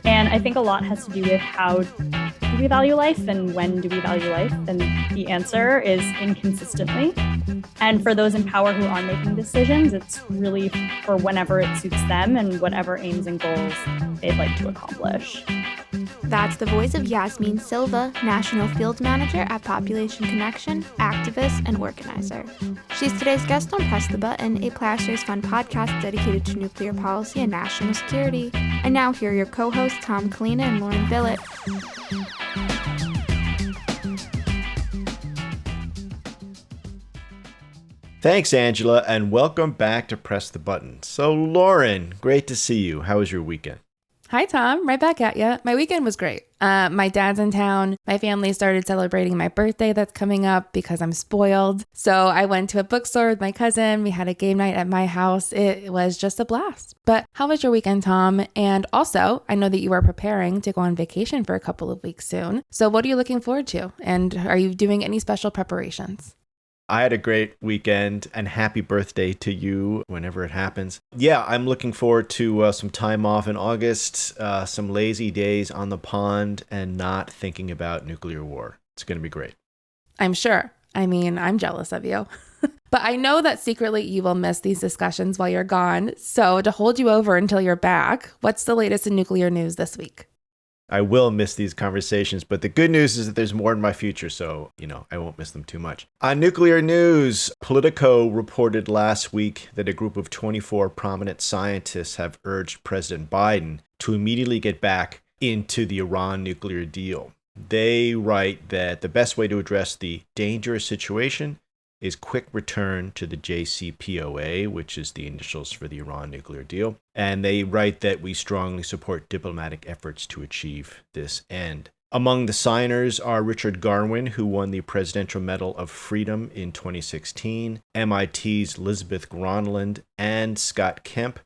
And I think a lot has to do with how do we value life and when do we value life? And the answer is inconsistently. And for those in power who are making decisions, it's really for whenever it suits them and whatever aims and goals they'd like to accomplish. That's the voice of Yasmeen Silvia, National Field Manager at Population Connection, activist and organizer. She's today's guest on Press the Button, a Plasters Fund podcast dedicated to nuclear policy and national security. And now here are your co-hosts Tom Collina and Lauren Billet. Thanks, Angela, and welcome back to Press the Button. So, Lauren, great to see you. How was your weekend? Hi, Tom. Right back at you. My weekend was great. My dad's in town. My family started celebrating my birthday that's coming up because I'm spoiled. So I went to a bookstore with my cousin. We had a game night at my house. It was just a blast. But how was your weekend, Tom? And also, I know that you are preparing to go on vacation for a couple of weeks soon. So what are you looking forward to? And are you doing any special preparations? I had a great weekend, and happy birthday to you whenever it happens. Yeah, I'm looking forward to some time off in August, some lazy days on the pond, and not thinking about nuclear war. It's going to be great. I'm sure. I mean, I'm jealous of you. But I know that secretly you will miss these discussions while you're gone. So to hold you over until you're back, what's the latest in nuclear news this week? I will miss these conversations, but the good news is that there's more in my future, so, I won't miss them too much. On nuclear news, Politico reported last week that a group of 24 prominent scientists have urged President Biden to immediately get back into the Iran nuclear deal. They write that the best way to address the dangerous situation is quick return to the JCPOA, which is the initials for the Iran nuclear deal. And they write that we strongly support diplomatic efforts to achieve this end. Among the signers are Richard Garwin, who won the Presidential Medal of Freedom in 2016, MIT's Elizabeth Gronlund, and Scott Kemp.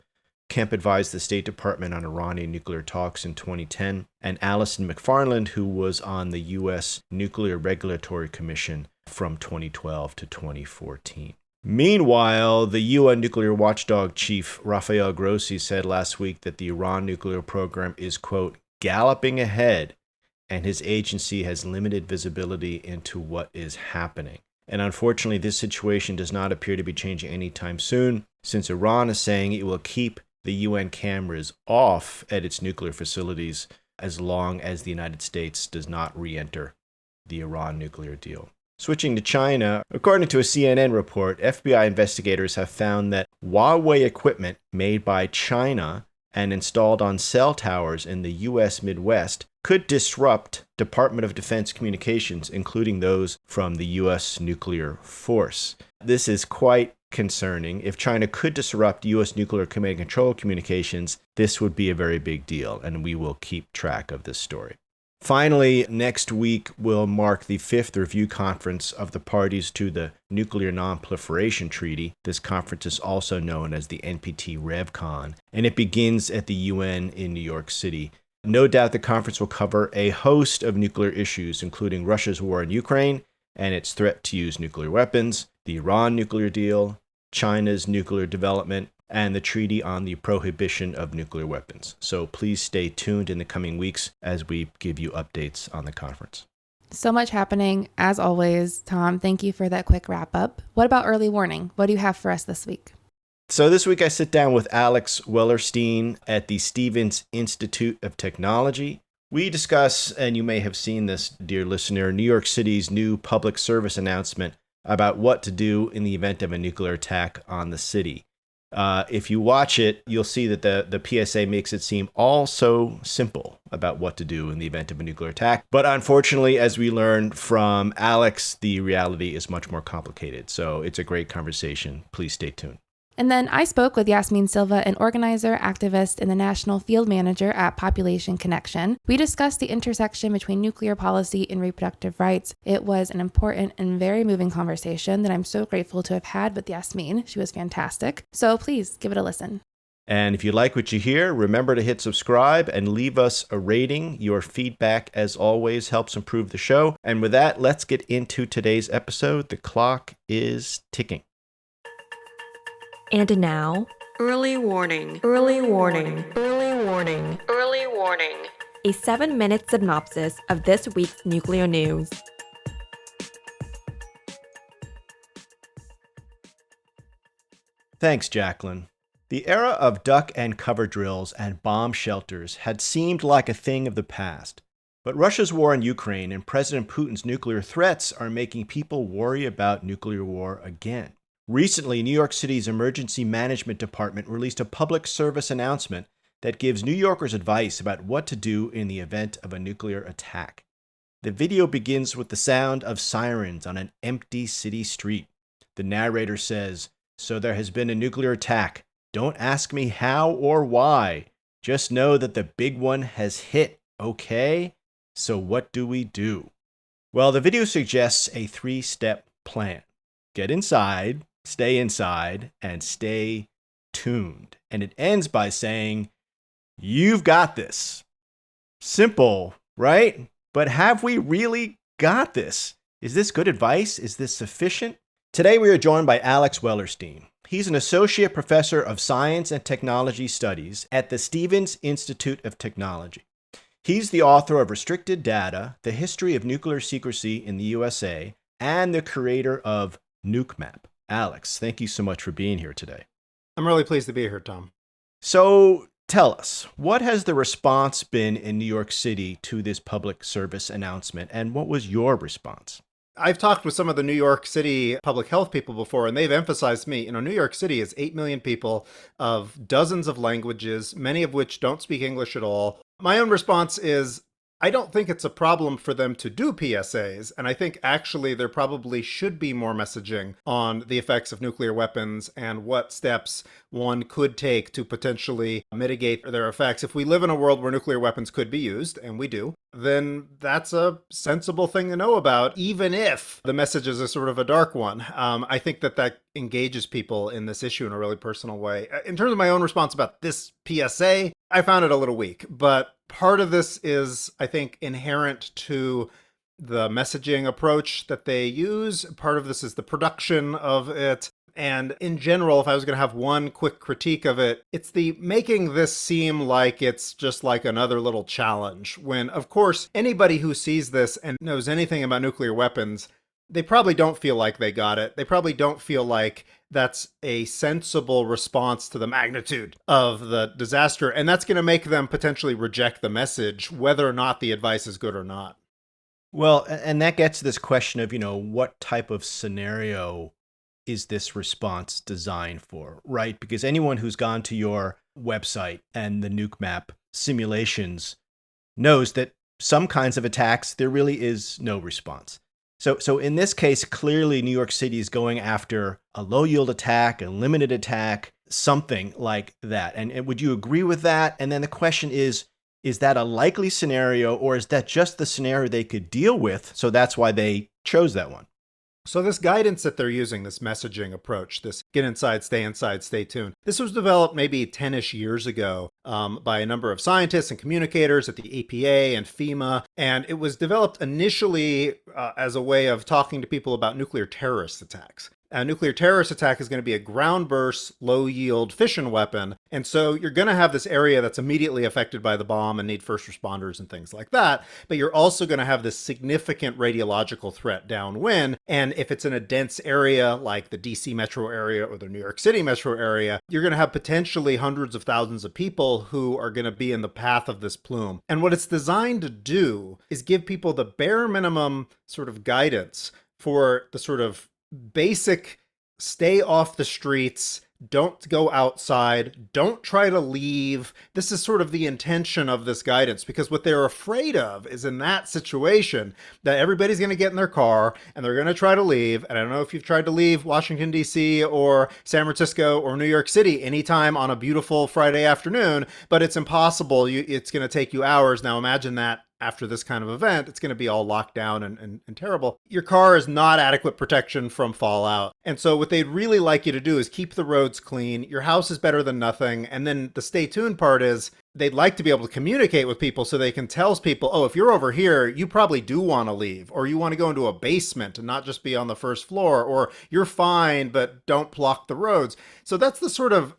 Kemp advised the State Department on Iranian nuclear talks in 2010, and Alison McFarland, who was on the U.S. Nuclear Regulatory Commission from 2012 to 2014. Meanwhile, the UN nuclear watchdog chief Rafael Grossi said last week that the Iran nuclear program is, quote, galloping ahead, and his agency has limited visibility into what is happening. And unfortunately, this situation does not appear to be changing anytime soon, since Iran is saying it will keep the UN cameras off at its nuclear facilities as long as the United States does not re-enter the Iran nuclear deal. Switching to China, according to a CNN report, FBI investigators have found that Huawei equipment made by China and installed on cell towers in the U.S. Midwest could disrupt Department of Defense communications, including those from the U.S. nuclear force. This is quite concerning. If China could disrupt U.S. nuclear command and control communications, this would be a very big deal, and we will keep track of this story. Finally, next week will mark the 5th review conference of the parties to the Nuclear Non-Proliferation Treaty. This conference is also known as the NPT RevCon, and it begins at the UN in New York City. No doubt the conference will cover a host of nuclear issues, including Russia's war in Ukraine and its threat to use nuclear weapons, the Iran nuclear deal, China's nuclear development, and the Treaty on the Prohibition of Nuclear Weapons. So please stay tuned in the coming weeks as we give you updates on the conference. So much happening, as always. Tom, thank you for that quick wrap up. What about early warning? What do you have for us this week? So this week I sit down with Alex Wellerstein at the Stevens Institute of Technology. We discuss, and you may have seen this, dear listener, New York City's new public service announcement about what to do in the event of a nuclear attack on the city. If you watch it, you'll see that the PSA makes it seem all so simple about what to do in the event of a nuclear attack. But unfortunately, as we learned from Alex, the reality is much more complicated. So it's a great conversation. Please stay tuned. And then I spoke with Yasmeen Silvia, an organizer, activist, and the National Field Manager at Population Connection. We discussed the intersection between nuclear policy and reproductive rights. It was an important and very moving conversation that I'm so grateful to have had with Yasmeen. She was fantastic. So please give it a listen. And if you like what you hear, remember to hit subscribe and leave us a rating. Your feedback, as always, helps improve the show. And with that, let's get into today's episode. The clock is ticking. And now, Early warning, early warning, early warning, early warning. A 7-minute synopsis of this week's nuclear news. Thanks, Jacqueline. The era of duck and cover drills and bomb shelters had seemed like a thing of the past. But Russia's war in Ukraine and President Putin's nuclear threats are making people worry about nuclear war again. Recently, New York City's Emergency Management Department released a public service announcement that gives New Yorkers advice about what to do in the event of a nuclear attack. The video begins with the sound of sirens on an empty city street. The narrator says, "So there has been a nuclear attack. Don't ask me how or why. Just know that the big one has hit, okay? So what do we do?" Well, the video suggests a 3-step plan. Get inside, stay inside, and stay tuned. And it ends by saying, "You've got this." Simple, right? But have we really got this? Is this good advice? Is this sufficient? Today we are joined by Alex Wellerstein. He's an associate professor of science and technology studies at the Stevens Institute of Technology. He's the author of Restricted Data, The History of Nuclear Secrecy in the USA, and the creator of NukeMap. Alex, thank you so much for being here today. I'm really pleased to be here, Tom. So tell us, what has the response been in New York City to this public service announcement, and what was your response? I've talked with some of the New York City public health people before, and they've emphasized to me, New York City is 8 million people of dozens of languages, many of which don't speak English at all. My own response is, I don't think it's a problem for them to do PSAs, and I think actually there probably should be more messaging on the effects of nuclear weapons and what steps one could take to potentially mitigate their effects. If we live in a world where nuclear weapons could be used, and we do, then that's a sensible thing to know about, even if the message is a sort of a dark one. I think that engages people in this issue in a really personal way. In terms of my own response about this PSA, I found it a little weak, but part of this is, I think, inherent to the messaging approach that they use. Part of this is the production of it. And in general, if I was going to have one quick critique of it, it's the making this seem like it's just like another little challenge. When, of course, anybody who sees this and knows anything about nuclear weapons, they probably don't feel like they got it. They probably don't feel like that's a sensible response to the magnitude of the disaster. And that's going to make them potentially reject the message, whether or not the advice is good or not. Well, and that gets to this question of, what type of scenario is this response designed for, right? Because anyone who's gone to your website and the NukeMap simulations knows that some kinds of attacks, there really is no response. So in this case, clearly New York City is going after a low yield attack, a limited attack, something like that. And would you agree with that? And then the question is that a likely scenario, or is that just the scenario they could deal with? So that's why they chose that one. So this guidance that they're using, this messaging approach, this get inside, stay tuned, this was developed maybe 10-ish years ago by a number of scientists and communicators at the EPA and FEMA. And it was developed initially as a way of talking to people about nuclear terrorist attacks. A nuclear terrorist attack is going to be a ground burst, low yield fission weapon. And so you're going to have this area that's immediately affected by the bomb and need first responders and things like that. But you're also going to have this significant radiological threat downwind. And if it's in a dense area like the DC metro area or the New York City metro area, you're going to have potentially hundreds of thousands of people who are going to be in the path of this plume. And what it's designed to do is give people the bare minimum sort of guidance for the sort of basic stay off the streets, don't go outside, don't try to leave. This is sort of the intention of this guidance, because what they're afraid of is in that situation that everybody's going to get in their car and they're going to try to leave. And I don't know if you've tried to leave Washington, D.C. or San Francisco or New York City anytime on a beautiful Friday afternoon, but it's impossible. It's going to take you hours. Now imagine that after this kind of event, it's going to be all locked down and terrible. Your car is not adequate protection from fallout. And so what they'd really like you to do is keep the roads clean. Your house is better than nothing. And then the stay tuned part is they'd like to be able to communicate with people so they can tell people, oh, if you're over here, you probably do want to leave, or you want to go into a basement and not just be on the first floor, or you're fine, but don't block the roads. So that's the sort of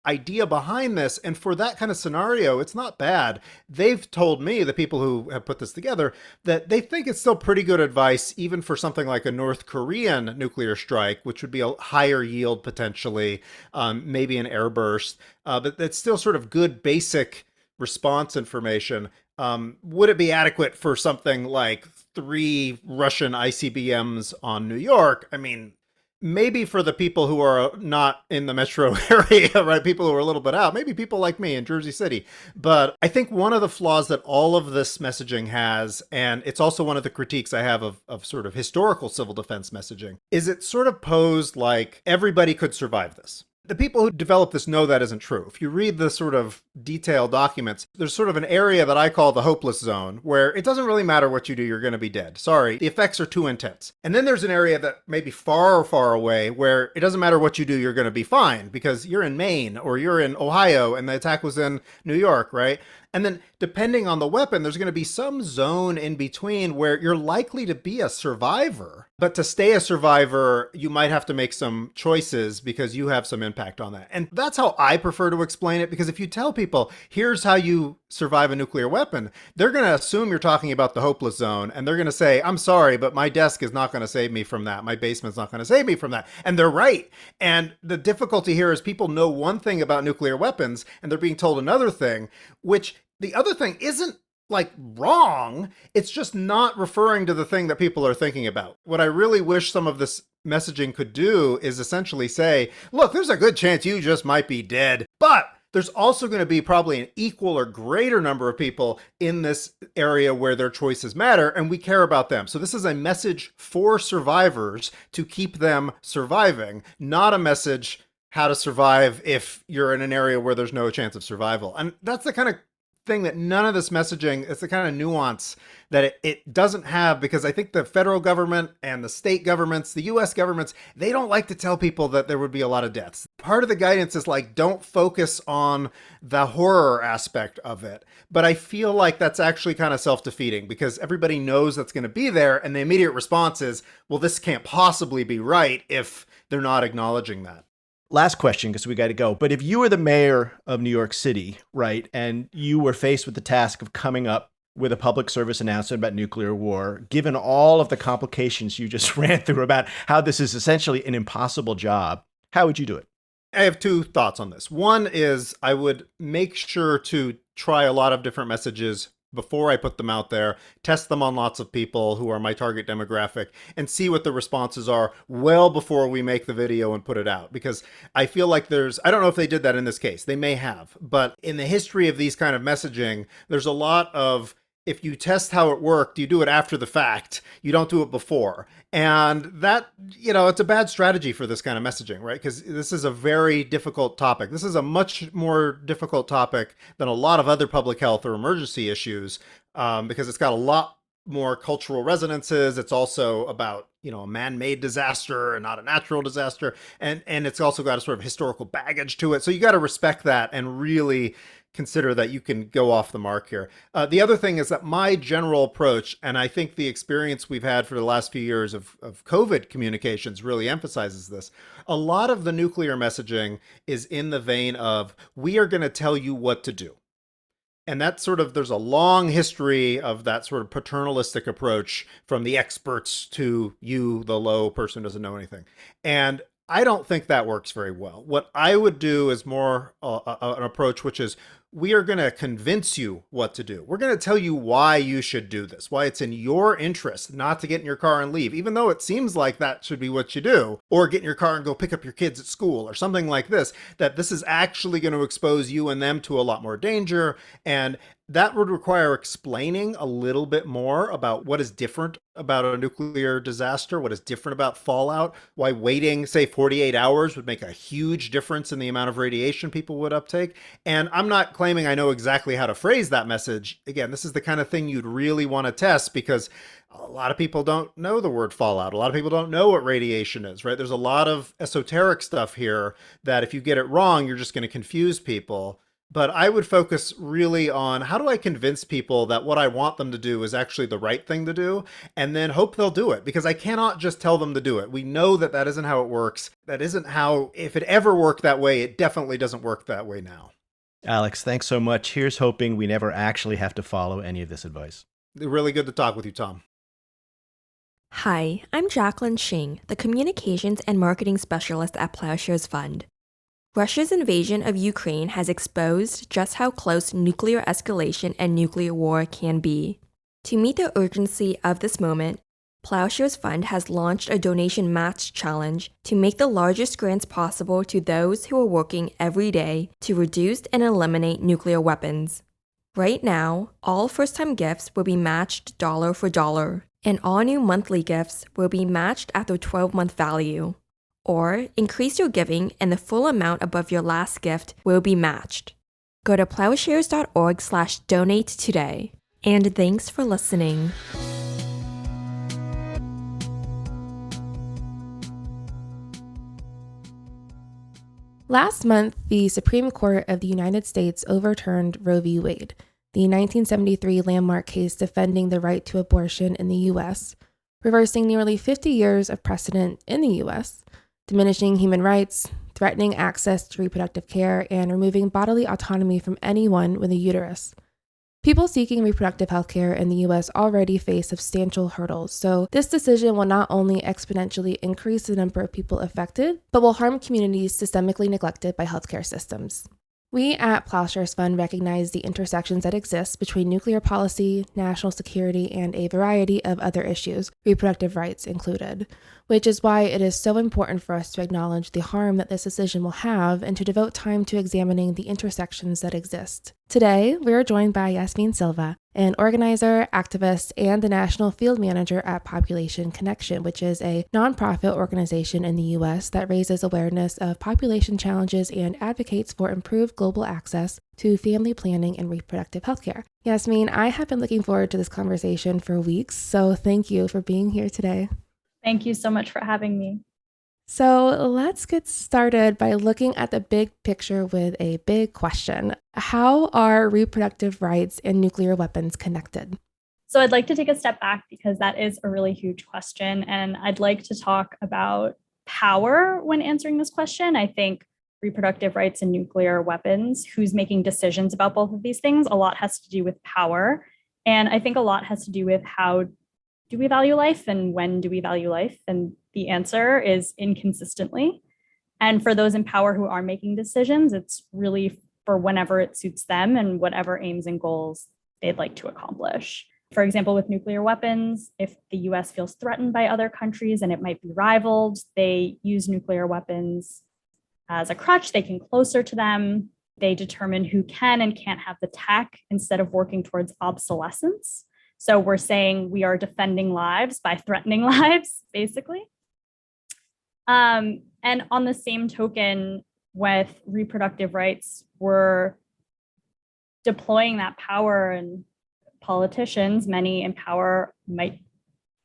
idea behind this. And for that kind of scenario, it's not bad. They've told me, the people who have put this together, that they think it's still pretty good advice, even for something like a North Korean nuclear strike, which would be a higher yield potentially, maybe an airburst. But that's still sort of good basic response information. Would it be adequate for something like 3 Russian ICBMs on New York? I mean, maybe for the people who are not in the metro area, right? People who are a little bit out, maybe people like me in Jersey City. But I think one of the flaws that all of this messaging has, and it's also one of the critiques I have of sort of historical civil defense messaging, is it's sort of posed like everybody could survive this. The people who develop this know that isn't true. If you read the sort of detailed documents, there's sort of an area that I call the hopeless zone, where it doesn't really matter what you do, you're going to be dead. Sorry, the effects are too intense. And then there's an area that may be far, far away, where it doesn't matter what you do, you're going to be fine, because you're in Maine or you're in Ohio and the attack was in New York, right? And then depending on the weapon, there's going to be some zone in between where you're likely to be a survivor. But to stay a survivor, you might have to make some choices because you have some impact on that. And that's how I prefer to explain it, because if you tell people, here's how you survive a nuclear weapon, they're going to assume you're talking about the hopeless zone. And they're going to say, I'm sorry, but my desk is not going to save me from that. My basement's not going to save me from that. And they're right. And the difficulty here is people know one thing about nuclear weapons and they're being told another thing, which the other thing isn't like wrong. It's just not referring to the thing that people are thinking about. What I really wish some of this messaging could do is essentially say, look, there's a good chance you just might be dead, but there's also going to be probably an equal or greater number of people in this area where their choices matter, and we care about them. So this is a message for survivors to keep them surviving, not a message how to survive if you're in an area where there's no chance of survival. And that's the kind of thing that none of this messaging, it's the kind of nuance that it doesn't have, because I think the federal government and the state governments, the US governments, they don't like to tell people that there would be a lot of deaths. Part of the guidance is like, don't focus on the horror aspect of it. But I feel like that's actually kind of self-defeating, because everybody knows that's going to be there. And the immediate response is, well, this can't possibly be right if they're not acknowledging that. Last question, because we got to go. But if you were the mayor of New York City, right, and you were faced with the task of coming up with a public service announcement about nuclear war, given all of the complications you just ran through about how this is essentially an impossible job, how would you do it? I have 2 thoughts on this. One is I would make sure to try a lot of different messages before I put them out there, test them on lots of people who are my target demographic, and see what the responses are well before we make the video and put it out. Because I feel like I don't know if they did that in this case, they may have, but in the history of these kind of messaging, there's a lot of, if you test how it worked, you do it after the fact. You don't do it before. And that, it's a bad strategy for this kind of messaging, right? Because this is a very difficult topic. This is a much more difficult topic than a lot of other public health or emergency issues, because it's got a lot more cultural resonances. It's also about, a man-made disaster and not a natural disaster. And it's also got a sort of historical baggage to it. So you got to respect that and really consider that you can go off the mark here. The other thing is that my general approach, and I think the experience we've had for the last few years of COVID communications really emphasizes this. A lot of the nuclear messaging is in the vein of, we are going to tell you what to do. And that's sort of, there's a long history of that sort of paternalistic approach from the experts to you, the low person who doesn't know anything. And I don't think that works very well. What I would do is more an approach, which is, we are going to convince you what to do. We're going to tell you why you should do this, why it's in your interest not to get in your car and leave, even though it seems like that should be what you do, or get in your car and go pick up your kids at school or something like this, that this is actually going to expose you and them to a lot more danger. And that would require explaining a little bit more about what is different about a nuclear disaster, what is different about fallout, why waiting, say, 48 hours would make a huge difference in the amount of radiation people would uptake. And I'm not claiming I know exactly how to phrase that message. Again, this is the kind of thing you'd really want to test, because a lot of people don't know the word fallout. A lot of people don't know what radiation is, right? There's a lot of esoteric stuff here that if you get it wrong, you're just going to confuse people. But I would focus really on how do I convince people that what I want them to do is actually the right thing to do, and then hope they'll do it, because I cannot just tell them to do it. We know that that isn't how it works. That isn't how, if it ever worked that way, it definitely doesn't work that way now. Alex, thanks so much. Here's hoping we never actually have to follow any of this advice. Really good to talk with you, Tom. Hi, I'm Jacqueline Shing, the Communications and Marketing Specialist at Plowshares Fund. Russia's invasion of Ukraine has exposed just how close nuclear escalation and nuclear war can be. To meet the urgency of this moment, Plowshares Fund has launched a donation match challenge to make the largest grants possible to those who are working every day to reduce and eliminate nuclear weapons. Right now, all first-time gifts will be matched dollar for dollar, and all new monthly gifts will be matched at their 12-month value. Or increase your giving and the full amount above your last gift will be matched. Go to plowshares.org/donate today. And thanks for listening. Last month, the Supreme Court of the United States overturned Roe v. Wade, the 1973 landmark case defending the right to abortion in the U.S., reversing nearly 50 years of precedent in the U.S., diminishing human rights, threatening access to reproductive care, and removing bodily autonomy from anyone with a uterus. People seeking reproductive health care in the U.S. already face substantial hurdles, so this decision will not only exponentially increase the number of people affected, but will harm communities systemically neglected by healthcare systems. We at Plowshares Fund recognize the intersections that exist between nuclear policy, national security, and a variety of other issues, reproductive rights included, which is why it is so important for us to acknowledge the harm that this decision will have and to devote time to examining the intersections that exist. Today, we are joined by Yasmeen Silvia, an organizer, activist, and the national field manager at Population Connection, which is a nonprofit organization in the U.S. that raises awareness of population challenges and advocates for improved global access to family planning and reproductive health care. Yasmeen, I have been looking forward to this conversation for weeks, so thank you for being here today. Thank you so much for having me. So let's get started by looking at the big picture with a big question. How are reproductive rights and nuclear weapons connected? So I'd like to take a step back because that is a really huge question. And I'd like to talk about power when answering this question. I think reproductive rights and nuclear weapons, who's making decisions about both of these things, a lot has to do with power. And I think a lot has to do with how do we value life and when do we value life? And the answer is inconsistently. And for those in power who are making decisions, it's really for whenever it suits them and whatever aims and goals they'd like to accomplish. For example, with nuclear weapons, if the US feels threatened by other countries and it might be rivaled, they use nuclear weapons as a crutch. They can closer to them. They determine who can and can't have the tech instead of working towards obsolescence. So we're saying we are defending lives by threatening lives, basically. And on the same token, with reproductive rights, we're deploying that power, and politicians, many in power, might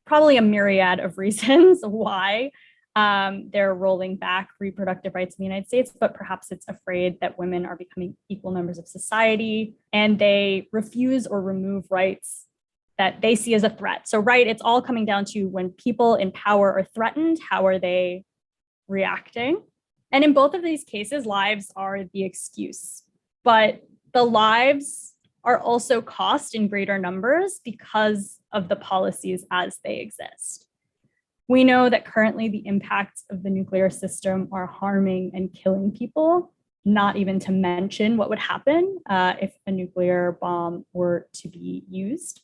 probably a myriad of reasons why they're rolling back reproductive rights in the United States, but perhaps it's afraid that women are becoming equal members of society, and they refuse or remove rights that they see as a threat. So, right, it's all coming down to when people in power are threatened, how are they reacting? And in both of these cases, lives are the excuse, but the lives are also cost in greater numbers because of the policies as they exist. We know that currently the impacts of the nuclear system are harming and killing people, not even to mention what would happen if a nuclear bomb were to be used.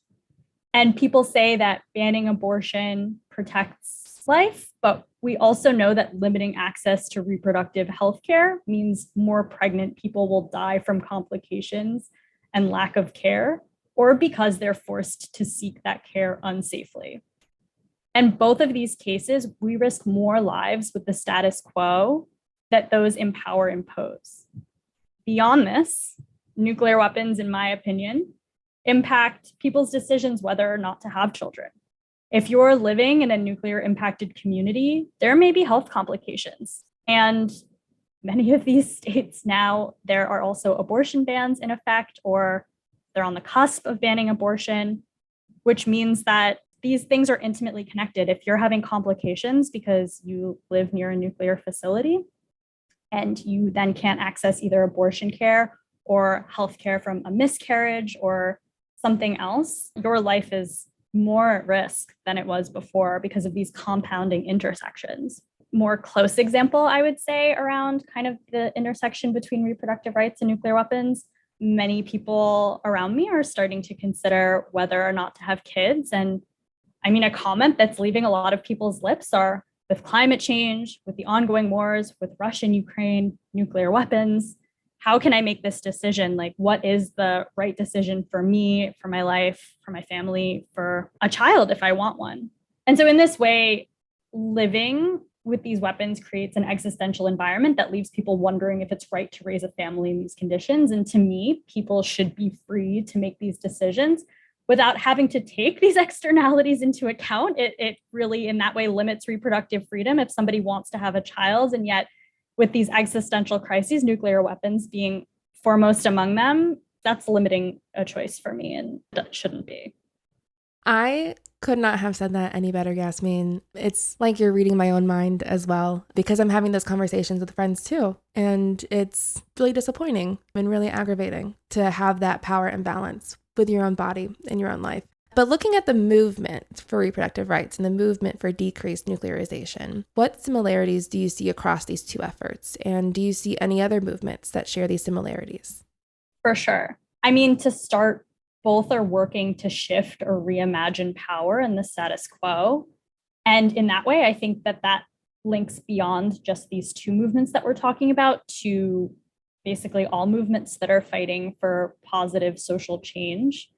And people say that banning abortion protects life, but we also know that limiting access to reproductive health care means more pregnant people will die from complications and lack of care, or because they're forced to seek that care unsafely. And both of these cases, we risk more lives with the status quo that those in power impose. Beyond this, nuclear weapons, in my opinion, impact people's decisions whether or not to have children. If you're living in a nuclear impacted community, there may be health complications. And many of these states now, there are also abortion bans in effect, or they're on the cusp of banning abortion, which means that these things are intimately connected. If you're having complications because you live near a nuclear facility and you then can't access either abortion care or health care from a miscarriage or something else, your life is more at risk than it was before because of these compounding intersections. More close example, I would say, around kind of the intersection between reproductive rights and nuclear weapons. Many people around me are starting to consider whether or not to have kids. And I mean, a comment that's leaving a lot of people's lips are, with climate change, with the ongoing wars, with Russia and Ukraine, nuclear weapons, how can I make this decision? Like, what is the right decision for me, for my life, for my family, for a child if I want one? And so in this way, living with these weapons creates an existential environment that leaves people wondering if it's right to raise a family in these conditions. And to me, people should be free to make these decisions without having to take these externalities into account. It really, in that way, limits reproductive freedom if somebody wants to have a child. And yet, with these existential crises, nuclear weapons being foremost among them, that's limiting a choice for me, and that shouldn't be. I could not have said that any better, Yasmeen. It's like you're reading my own mind as well, because I'm having those conversations with friends too. And it's really disappointing and really aggravating to have that power imbalance with your own body and your own life. But looking at the movement for reproductive rights and the movement for decreased nuclearization, what similarities do you see across these two efforts? And do you see any other movements that share these similarities? For sure. I mean, to start, both are working to shift or reimagine power in the status quo. And in that way, I think that links beyond just these two movements that we're talking about to basically all movements that are fighting for positive social change.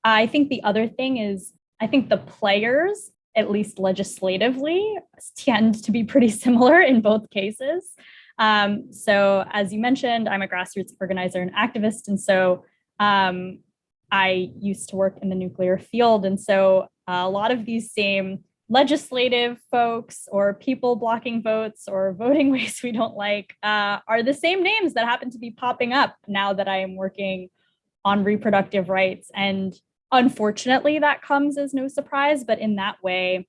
I think the other thing is, I think the players, at least legislatively, tend to be pretty similar in both cases. So as you mentioned, I'm a grassroots organizer and activist. And so I used to work in the nuclear field. And so a lot of these same legislative folks or people blocking votes or voting ways we don't like are the same names that happen to be popping up now that I am working on reproductive rights. And unfortunately, that comes as no surprise. But in that way,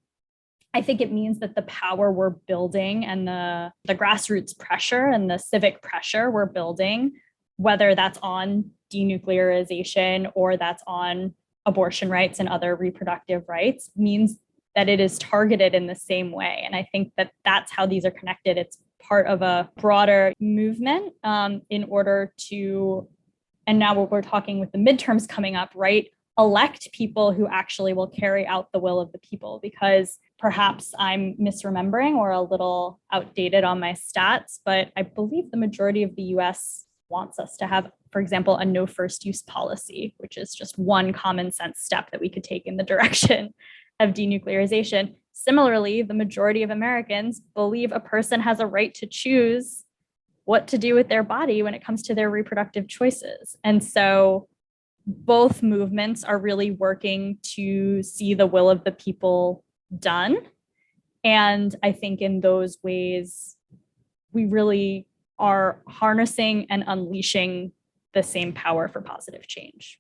I think it means that the power we're building and the grassroots pressure and the civic pressure we're building, whether that's on denuclearization or that's on abortion rights and other reproductive rights, means that it is targeted in the same way. And I think that that's how these are connected. It's part of a broader movement in order to, and now we're talking with the midterms coming up, right? Elect people who actually will carry out the will of the people, because perhaps I'm misremembering or a little outdated on my stats, but I believe the majority of the US wants us to have, for example, a no first use policy, which is just one common sense step that we could take in the direction of denuclearization. Similarly, the majority of Americans believe a person has a right to choose what to do with their body when it comes to their reproductive choices. And so both movements are really working to see the will of the people done. And I think in those ways, we really are harnessing and unleashing the same power for positive change.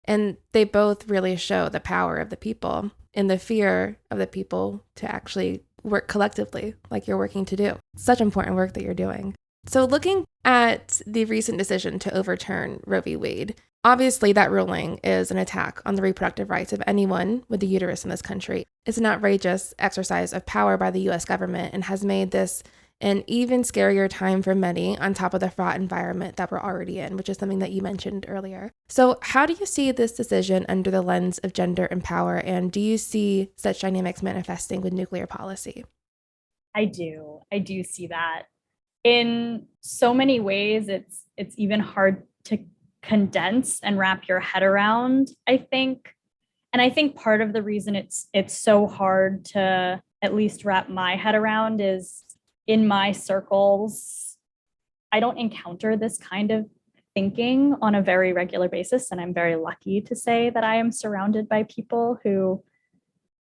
And they both really show the power of the people and the fear of the people to actually work collectively like you're working to do. Such important work that you're doing. So looking at the recent decision to overturn Roe v. Wade, obviously that ruling is an attack on the reproductive rights of anyone with a uterus in this country. It's an outrageous exercise of power by the US government and has made this an even scarier time for many, on top of the fraught environment that we're already in, which is something that you mentioned earlier. So how do you see this decision under the lens of gender and power, and do you see such dynamics manifesting with nuclear policy? I do see that. In so many ways, it's even hard to condense and wrap your head around, I think. And I think part of the reason it's so hard to at least wrap my head around is, in my circles, I don't encounter this kind of thinking on a very regular basis. And I'm very lucky to say that I am surrounded by people who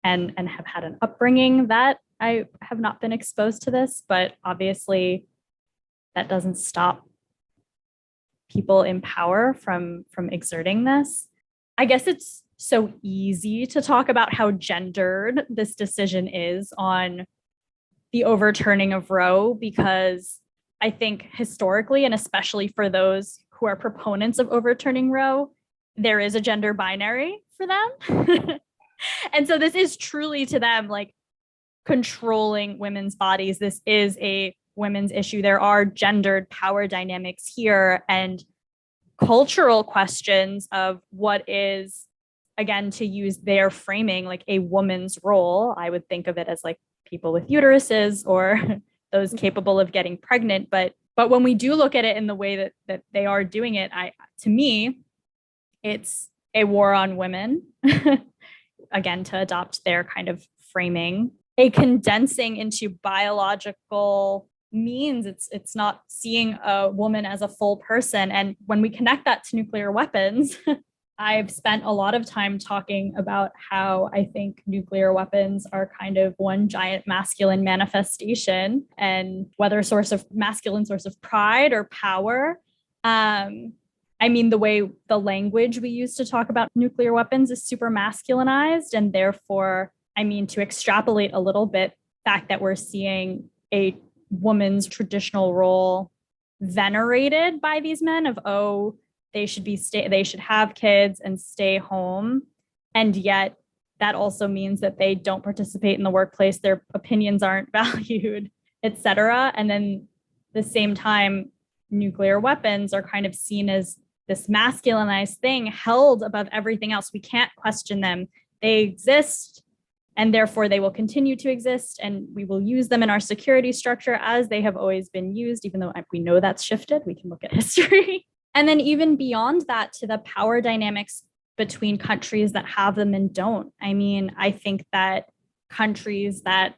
and have had an upbringing that I have not been exposed to this. But obviously, that doesn't stop people in power from exerting this. I guess it's so easy to talk about how gendered this decision is on the overturning of Roe, because I think historically, and especially for those who are proponents of overturning Roe, there is a gender binary for them. And so this is truly to them like controlling women's bodies. This is a women's issue. There are gendered power dynamics here and cultural questions of what is, again, to use their framing, like a woman's role. I would think of it as like people with uteruses or those capable of getting pregnant. But when we do look at it in the way that they are doing it, to me, it's a war on women, again, to adopt their kind of framing, a condensing into biological means. It's not seeing a woman as a full person. And when we connect that to nuclear weapons, I've spent a lot of time talking about how I think nuclear weapons are kind of one giant masculine manifestation, and whether masculine source of pride or power. I mean, the language we use to talk about nuclear weapons is super masculinized. And therefore, I mean, to extrapolate a little bit, the fact that we're seeing a woman's traditional role venerated by these men of, oh, they should have kids and stay home. And yet that also means that they don't participate in the workplace. Their opinions aren't valued, et cetera. And then at the same time, nuclear weapons are kind of seen as this masculinized thing held above everything else. We can't question them. They exist, and therefore they will continue to exist, and we will use them in our security structure as they have always been used, even though we know that's shifted. We can look at history. And then even beyond that, to the power dynamics between countries that have them and don't. I mean, I think that countries that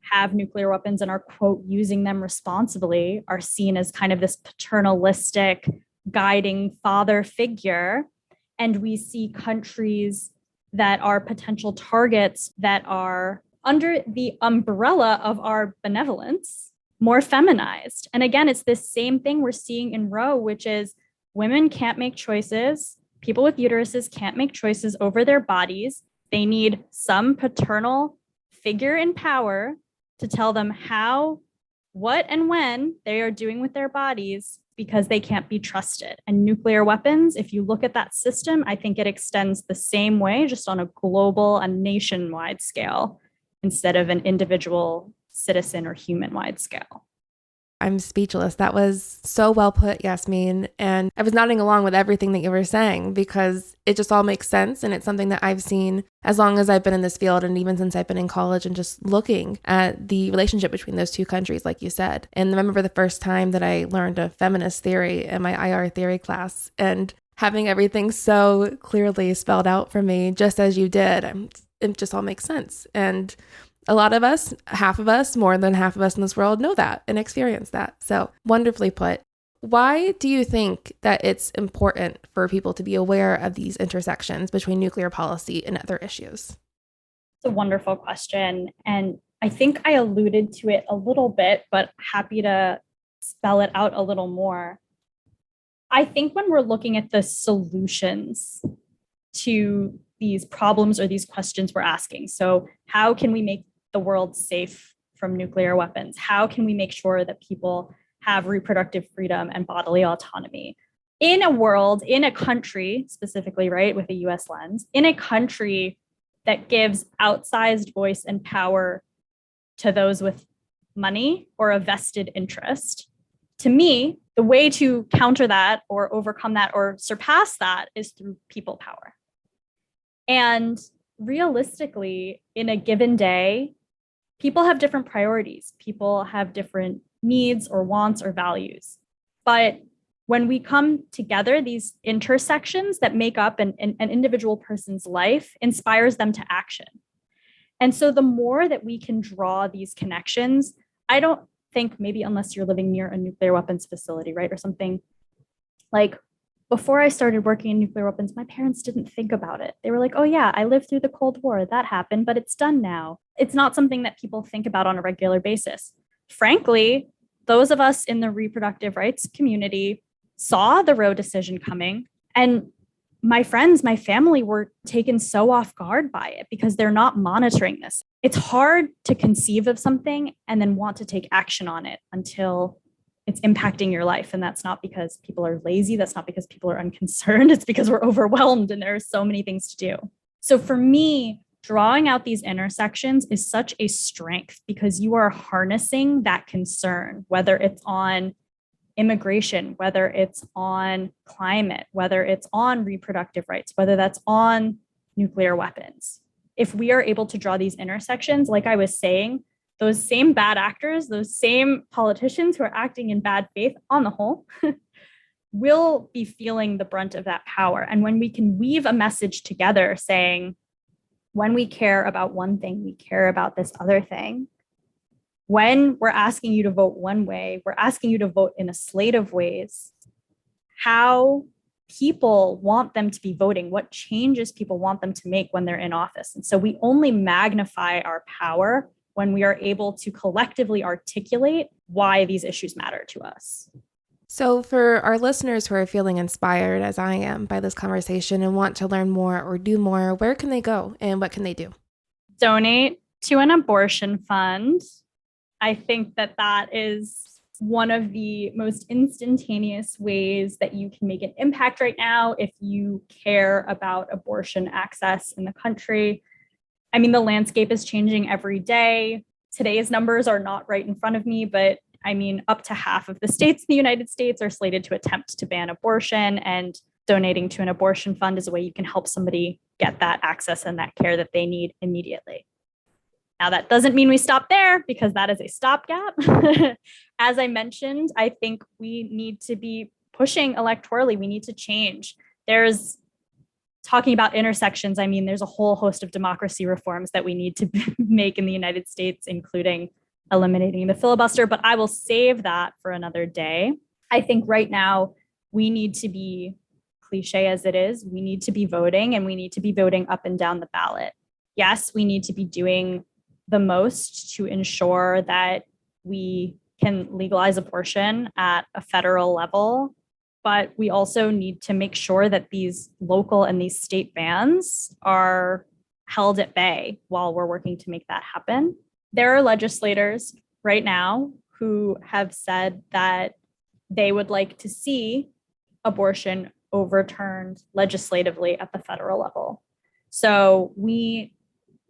have nuclear weapons and are, quote, using them responsibly are seen as kind of this paternalistic guiding father figure. And we see countries that are potential targets that are under the umbrella of our benevolence, more feminized. And again, it's this same thing we're seeing in Roe, which is women can't make choices. People with uteruses can't make choices over their bodies. They need some paternal figure in power to tell them how, what, and when they are doing with their bodies, because they can't be trusted. And nuclear weapons, if you look at that system, I think it extends the same way, just on a global and nationwide scale, instead of an individual citizen or human-wide scale. I'm speechless. That was so well put, Yasmeen. And I was nodding along with everything that you were saying because it just all makes sense. And it's something that I've seen as long as I've been in this field, and even since I've been in college, and just looking at the relationship between those two countries, like you said. And I remember the first time that I learned a feminist theory in my IR theory class, and having everything so clearly spelled out for me, just as you did. It just all makes sense. And a lot of us, half of us, more than half of us in this world know that and experience that. So wonderfully put. Why do you think that it's important for people to be aware of these intersections between nuclear policy and other issues? It's a wonderful question. And I think I alluded to it a little bit, but happy to spell it out a little more. I think when we're looking at the solutions to these problems or these questions we're asking, so how can we make the world safe from nuclear weapons? How can we make sure that people have reproductive freedom and bodily autonomy in a world, in a country specifically, right, with a US lens, in a country that gives outsized voice and power to those with money or a vested interest? To me, the way to counter that or overcome that or surpass that is through people power. And realistically, in a given day, people have different priorities. People have different needs or wants or values. But when we come together, these intersections that make up an individual person's life inspires them to action. And so the more that we can draw these connections, I don't think, maybe unless you're living near a nuclear weapons facility, right, or something, like before I started working in nuclear weapons, my parents didn't think about it. They were like, oh yeah, I lived through the Cold War. That happened, but it's done now. It's not something that people think about on a regular basis. Frankly, those of us in the reproductive rights community saw the Roe decision coming, and my friends, my family were taken so off guard by it because they're not monitoring this. It's hard to conceive of something and then want to take action on it until it's impacting your life. And that's not because people are lazy. That's not because people are unconcerned. It's because we're overwhelmed and there are so many things to do. So for me, drawing out these intersections is such a strength because you are harnessing that concern, whether it's on immigration, whether it's on climate, whether it's on reproductive rights, whether that's on nuclear weapons. If we are able to draw these intersections, like I was saying, those same bad actors, those same politicians who are acting in bad faith on the whole, will be feeling the brunt of that power. And when we can weave a message together saying, when we care about one thing, we care about this other thing. When we're asking you to vote one way, we're asking you to vote in a slate of ways. How people want them to be voting, what changes people want them to make when they're in office. And so we only magnify our power when we are able to collectively articulate why these issues matter to us. So for our listeners who are feeling inspired, as I am, by this conversation and want to learn more or do more, where can they go and what can they do? Donate to an abortion fund. I think that is one of the most instantaneous ways that you can make an impact right now if you care about abortion access in the country. I mean, the landscape is changing every day. Today's numbers are not right in front of me, but I mean, up to half of the states in the United States are slated to attempt to ban abortion, and donating to an abortion fund is a way you can help somebody get that access and that care that they need immediately. Now, that doesn't mean we stop there because that is a stopgap. As I mentioned, I think we need to be pushing electorally. We need to change. There's talking about intersections. I mean, there's a whole host of democracy reforms that we need to make in the United States, including eliminating the filibuster, but I will save that for another day. I think right now we need to be, cliche as it is, we need to be voting, and we need to be voting up and down the ballot. Yes, we need to be doing the most to ensure that we can legalize abortion at a federal level, but we also need to make sure that these local and these state bans are held at bay while we're working to make that happen. There are legislators right now who have said that they would like to see abortion overturned legislatively at the federal level. So we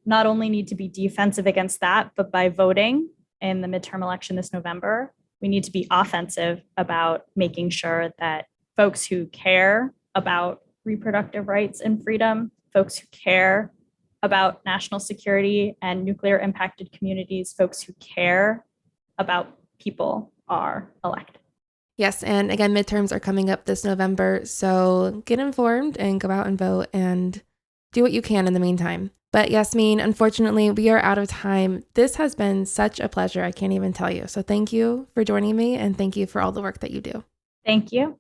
not only need to be defensive against that, but by voting in the midterm election this November, we need to be offensive about making sure that folks who care about reproductive rights and freedom, folks who care about national security and nuclear impacted communities, folks who care about people are elected. Yes, and again, midterms are coming up this November, so get informed and go out and vote and do what you can in the meantime. But Yasmeen, unfortunately, we are out of time. This has been such a pleasure. I can't even tell you. So thank you for joining me, and thank you for all the work that you do. Thank you.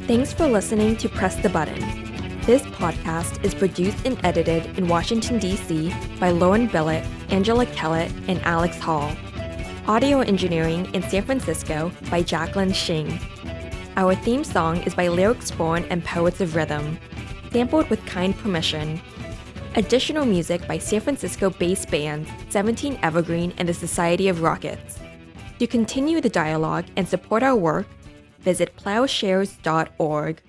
Thanks for listening to Press the Button. This podcast is produced and edited in Washington, D.C. by Lauren Billet, Angela Kellett, and Alex Hall. Audio engineering in San Francisco by Jacqueline Shing. Our theme song is by Lyrics Born and Poets of Rhythm, sampled with kind permission. Additional music by San Francisco-based bands 17 Evergreen and the Society of Rockets. To continue the dialogue and support our work, visit plowshares.org.